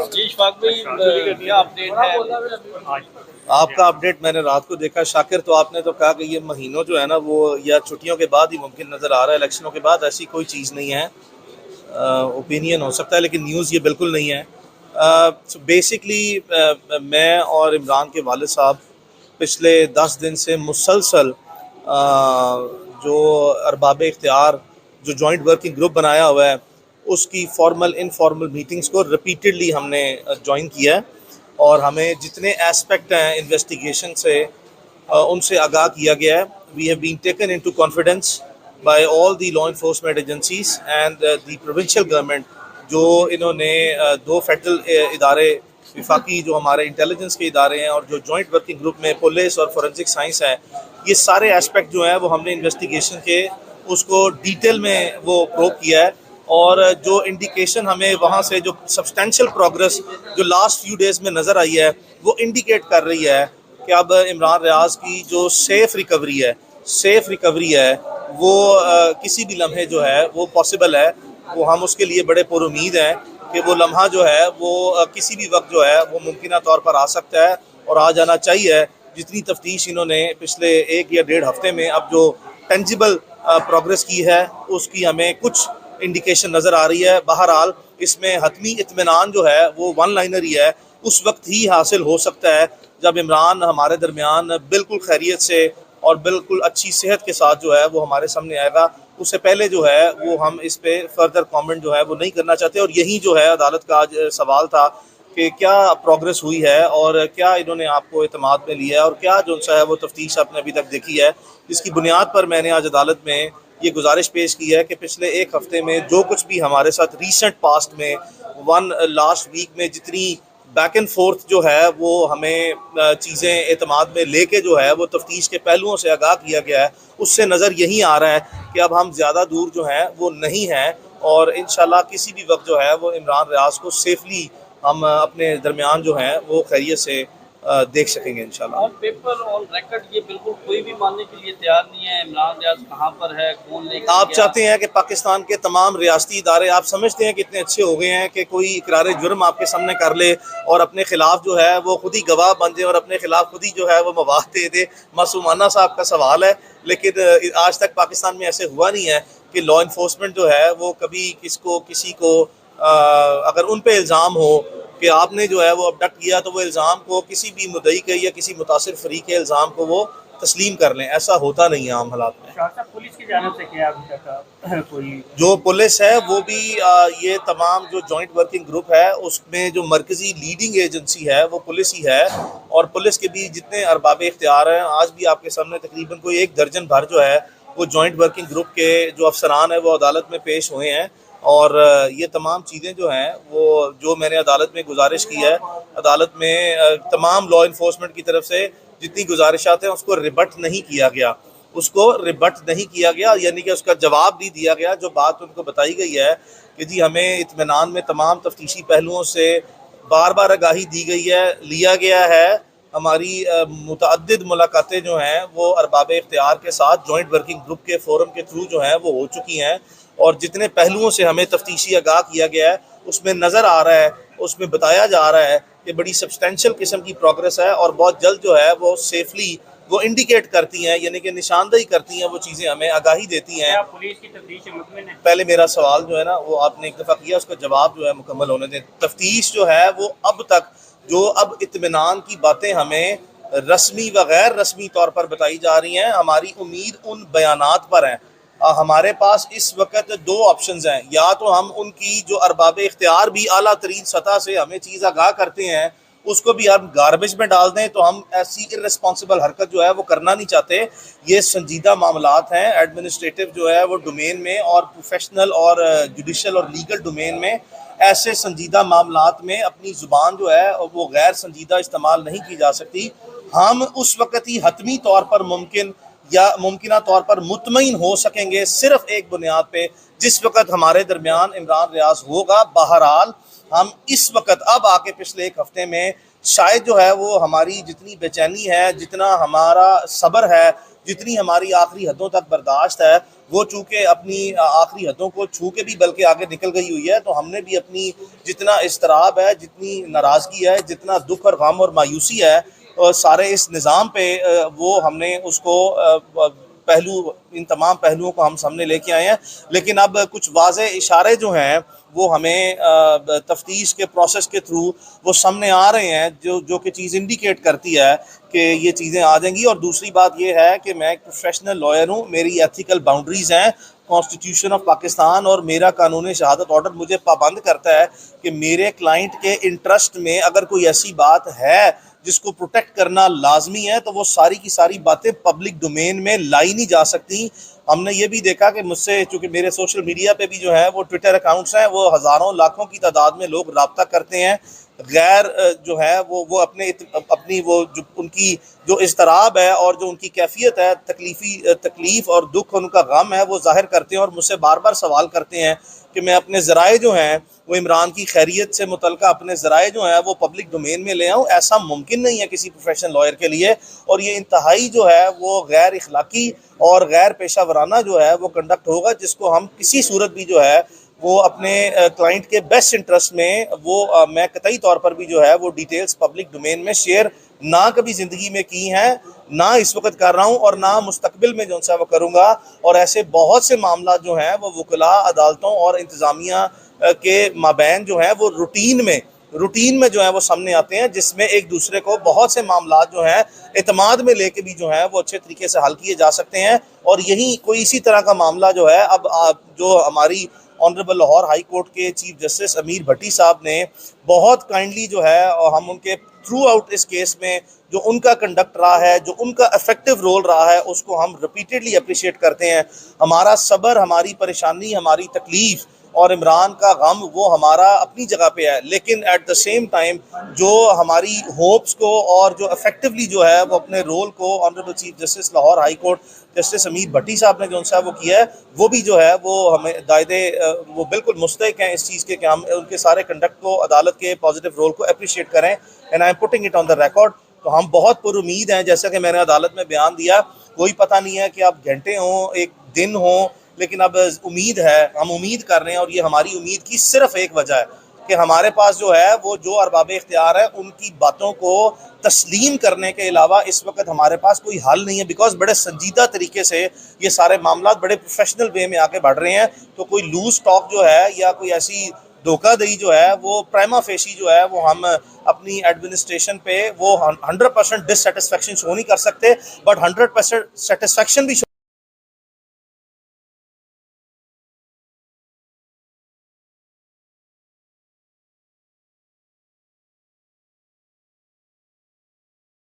जी इशफाक भाई, क्या अपडेट है? आपका अपडेट मैंने रात को देखा शाकिर, तो आपने तो कहा कि ये महीनों जो है ना वो या छुट्टियों के बाद ही मुमकिन नज़र आ रहा है, इलेक्शनों के बाद ऐसी कोई चीज़ नहीं है। ओपिनियन हो सकता है लेकिन न्यूज़ ये बिल्कुल नहीं है। बेसिकली मैं और इमरान के वालिद साहब पिछले 10 दिन से मुसलसल जो अरबाब इख्तियार जो जॉइंट वर्किंग ग्रुप बनाया हुआ है उसकी फॉर्मल इनफॉर्मल मीटिंग्स को रिपीटेडली हमने ज्वाइन किया है, और हमें जितने एस्पेक्ट हैं इन्वेस्टिगेशन से उनसे आगाह किया गया है। We have been taken into confidence by all the law enforcement agencies and the provincial government. जो इन्होंने दो फेडरल इदारे, विफाकी जो हमारे इंटेलिजेंस के इदारे हैं और जो जॉइंट वर्किंग ग्रुप में पुलिस और फोरेंसिक साइंस है, ये सारे एस्पेक्ट जो हैं वो हमने इन्वेस्टिगेशन के उसको डिटेल में वो प्रोब किया है। और जो इंडिकेशन हमें वहाँ से जो सब्सटेंशियल प्रोग्रेस जो लास्ट फ्यू डेज़ में नज़र आई है वो इंडिकेट कर रही है कि अब इमरान रियाज की जो सेफ़ रिकवरी है वो किसी भी लम्हे जो है वो पॉसिबल है। वो हम उसके लिए बड़े पुरुमीद हैं कि वो लम्हा जो है वो किसी भी वक्त जो है वो मुमकिन तौर पर आ सकता है और आ जाना चाहिए। जितनी तफ्तीश इन्होंने पिछले 1 या 1.5 हफ्ते में अब जो टेंजिबल प्रोग्रेस की है उसकी हमें कुछ इंडिकेशन नज़र आ रही है। बहरहाल इसमें हतमी इत्मीनान जो है वो वन लाइनर ही है, उस वक्त ही हासिल हो सकता है जब इमरान हमारे दरमियान बिल्कुल खैरियत से और बिल्कुल अच्छी सेहत के साथ जो है वो हमारे सामने आएगा। उससे पहले जो है वो हम इस पे फर्दर कमेंट जो है वो नहीं करना चाहते। और यही जो है अदालत का आज सवाल था कि क्या प्रोग्रेस हुई है और क्या इन्होंने आपको एतमाद में लिया है और क्या जो सा है वो तफ्तीश आपने अभी तक देखी है। जिसकी बुनियाद पर मैंने आज अदालत में ये गुजारिश पेश की है कि पिछले 1 हफ्ते में जो कुछ भी हमारे साथ रीसेंट पास्ट में लास्ट वीक में जितनी बैक एंड फोर्थ जो है वो हमें चीज़ें एतमाद में लेके जो है वो तफ्तीश के पहलुओं से आगाह किया गया है, उससे नज़र यही आ रहा है कि अब हम ज़्यादा दूर जो हैं वो नहीं हैं और इंशाल्लाह किसी भी वक्त जो है वो इमरान रियाज को सेफली हम अपने दरमियान जो हैं वो खैरियत से देख सकेंगे इंशाल्लाह। ऑन पेपर ऑन रिकॉर्ड ये बिल्कुल कोई भी मानने के लिए तैयार नहीं है इमरान रियाज कहाँ पर है, कौन लेकर आप गया। चाहते हैं कि पाकिस्तान के तमाम रियासती इदारे, आप समझते हैं कि इतने अच्छे हो गए हैं कि कोई इकरार जुर्म आपके सामने कर ले और अपने खिलाफ जो है वो खुद ही गवाह बन जाए और अपने खिलाफ खुद ही जो है वो मवाद दे दे। मासूमाना सा आपका सवाल है, लेकिन आज तक पाकिस्तान में ऐसे हुआ नहीं है कि लॉ इन्फोर्समेंट जो है वो कभी किसी को अगर उन पे इल्ज़ाम हो कि आपने जो है वो अबडक्ट किया तो वो इल्ज़ाम को किसी भी मुद्दई के या किसी मुतासिर फरीक के इल्ज़ाम को वो तस्लीम कर लें। ऐसा होता नहीं है आम हालात में। पुलिस की जानिब से क्या अभी तक कोई जो पुलिस है वो भी ये तमाम जो जॉइंट वर्किंग ग्रुप है उसमें जो मरकज़ी लीडिंग एजेंसी है वो पुलिस ही है। और पुलिस के भी जितने अरबाब इख्तियार हैं, आज भी आपके सामने तकरीबन कोई 1 दर्जन भर जो है वो जॉइंट वर्किंग ग्रुप के जो अफसरान है वो अदालत में पेश हुए हैं। और ये तमाम चीज़ें जो हैं वो जो मैंने अदालत में गुजारिश की है, अदालत में तमाम लॉ इन्फोर्समेंट की तरफ से जितनी गुजारिशात हैं उसको रिबट नहीं किया गया, यानी कि उसका जवाब भी दिया गया। जो बात उनको बताई गई है कि जी हमें इत्मीनान में तमाम तफ्तीशी पहलुओं से बार बार आगाही दी गई है, लिया गया है। हमारी मुतअद्दिद मुलाकातें जो हैं वो अरबाब इख्तियार के साथ जॉइंट वर्किंग ग्रुप के फोरम के थ्रू जो हैं वो हो चुकी हैं और जितने पहलुओं से हमें तफ्तीशी आगाह किया गया है उसमें नज़र आ रहा है, उसमें बताया जा रहा है कि बड़ी सब्सटेंशियल किस्म की प्रोग्रेस है और बहुत जल्द जो है वो सेफली वो इंडिकेट करती हैं, यानी कि निशानदेही करती हैं, वो चीज़ें हमें आगाही देती हैं। पुलिस की तफ्तीश से मुतमिन है? पहले मेरा सवाल जो है ना वो आपने एक दफ़ा किया, उसका जवाब जो है मुकम्मल होने दें। तफ्तीश जो है वो अब तक जो अब इत्मीनान की बातें हमें रस्मी व गैर रस्मी तौर पर बताई जा रही हैं, हमारी उम्मीद उन बयानात पर है। हमारे पास इस वक्त 2 ऑप्शंस हैं, या तो हम उनकी जो अरबाब इख्तियार भी आला तरीन सतह से हमें चीज़ आगाह करते हैं उसको भी हम गार्बेज में डाल दें, तो हम ऐसी इर्रेस्पॉन्सिबल हरकत जो है वो करना नहीं चाहते। ये संजीदा मामलात हैं, एडमिनिस्ट्रेटिव जो है वो डोमेन में और प्रोफेशनल और जुडिशल और लीगल डोमेन में ऐसे संजीदा मामलात में अपनी ज़ुबान जो है वो गैर संजीदा इस्तेमाल नहीं की जा सकती। हम उस वक़्त ही हतमी तौर पर मुमकिन तौर पर मुतमईन हो सकेंगे सिर्फ एक बुनियाद पे, जिस वक़्त हमारे दरमियान इमरान रियाज होगा। बहरहाल हम इस वक्त अब आके पिछले 1 हफ्ते में शायद जो है वो हमारी जितनी बेचैनी है, जितना हमारा सब्र है, जितनी हमारी आखिरी हदों तक बर्दाश्त है, वो चूँकि अपनी आखिरी हदों को छू के भी बल्कि आगे निकल गई हुई है। तो हमने भी अपनी जितना इज़्तिराब है, जितनी नाराज़गी है, जितना दुख और गम और मायूसी है सारे इस निज़ाम पे, वो हमने उसको पहलू इन तमाम पहलुओं को हम सामने लेके आए हैं। लेकिन अब कुछ वाज़े इशारे जो हैं वो हमें तफ्तीश के प्रोसेस के थ्रू वो सामने आ रहे हैं, जो कि चीज़ इंडिकेट करती है कि ये चीज़ें आ जाएंगी। और दूसरी बात ये है कि मैं एक प्रोफेशनल लॉयर हूँ, मेरी एथिकल बाउंड्रीज़ हैं, कॉन्स्टिट्यूशन ऑफ पाकिस्तान और मेरा कानून शहादत ऑर्डर मुझे पाबंद करता है कि मेरे क्लाइंट के इंटरेस्ट में अगर कोई ऐसी बात है जिसको प्रोटेक्ट करना लाजमी है, तो वो सारी की सारी बातें पब्लिक डोमेन में लाई नहीं जा सकती। हमने ये भी देखा कि मुझसे, चूँकि मेरे सोशल मीडिया पे भी जो है वो ट्विटर अकाउंट्स हैं, वो हज़ारों लाखों की तादाद में लोग रब्ता करते हैं, गैर जो है वो अपनी वो जो उनकी जो इज़्तिराब है और जो उनकी कैफियत है, तकलीफ़ और दुख उनका गम है, वो ज़ाहिर करते हैं और मुझसे बार बार सवाल करते हैं कि मैं अपने ज़राए जो हैं वो इमरान की खैरियत से मुतल्लिक़ अपने ज़राए जो हैं वो पब्लिक डोमेन में ले आऊँ। ऐसा मुमकिन नहीं है किसी प्रोफेशनल लॉयर के लिए, और ये इंतहाई जो है वो गैर इखलाकी और गैर पेशा वराना जो है वो कंडक्ट होगा, जिसको हम किसी सूरत भी जो है वो अपने क्लाइंट के बेस्ट इंटरेस्ट में वो मैं कतई तौर पर भी जो है वो डिटेल्स पब्लिक डोमेन में शेयर ना कभी ज़िंदगी में की हैं, ना इस वक्त कर रहा हूँ और ना मुस्तकबिल में जो सा वो करूँगा। और ऐसे बहुत से मामला जो हैं वो वकला, अदालतों और इंतज़ामिया के माबैन जो है वो रूटीन में जो है वो सामने आते हैं, जिसमें एक दूसरे को बहुत से मामला जो हैं एतमाद में लेके भी जो है वो अच्छे तरीके से हल किए जा सकते हैं। और यही कोई इसी तरह का मामला जो है अब जो हमारी ऑनरेबल लाहौर हाई कोर्ट के चीफ जस्टिस अमीर भट्टी साहब ने बहुत काइंडली जो है, और हम उनके थ्रू आउट इस केस में जो उनका कंडक्ट रहा है, जो उनका इफेक्टिव रोल रहा है, उसको हम रिपीटेडली अप्रिशिएट करते हैं। हमारा सब्र, हमारी परेशानी, हमारी तकलीफ़ और इमरान का गम वो हमारा अपनी जगह पे है, लेकिन एट द सेम टाइम जो हमारी होप्स को और जो इफेक्टिवली जो है वो अपने रोल को honourable chief justice Lahore high court justice अमीर भट्टी साहब ने जो सा वो किया है, वो भी जो है वो हमें दायदे वो बिल्कुल मुस्तहिक हैं इस चीज़ के कि हम उनके सारे कंडक्ट को, अदालत के पॉजिटिव रोल को अप्रिशिएट करें। And I am putting it on the record. तो हम बहुत पुरुमीद हैं, जैसा कि मैंने अदालत में बयान दिया, कोई पता नहीं है कि अब घंटे हों, एक दिन हो, लेकिन अब उम्मीद है, हम उम्मीद कर रहे हैं। और ये हमारी उम्मीद की सिर्फ एक वजह है कि हमारे पास जो है वो जो अरबाब इख्तियार है उनकी बातों को तस्लीम करने के अलावा इस वक्त हमारे पास कोई हल नहीं है, बिकॉज बड़े संजीदा तरीके से ये सारे मामला बड़े प्रोफेशनल वे में आगे बढ़ रहे हैं। तो कोई लूज टॉक जो है या कोई ऐसी धोखाधड़ी जो है वो प्राइमा फेशी जो है वो हम अपनी एडमिनिस्ट्रेशन पे वो 100% डिससेटिस्फेक्शन शो नहीं कर सकते, बट 100% सेटिस्फेक्शन भी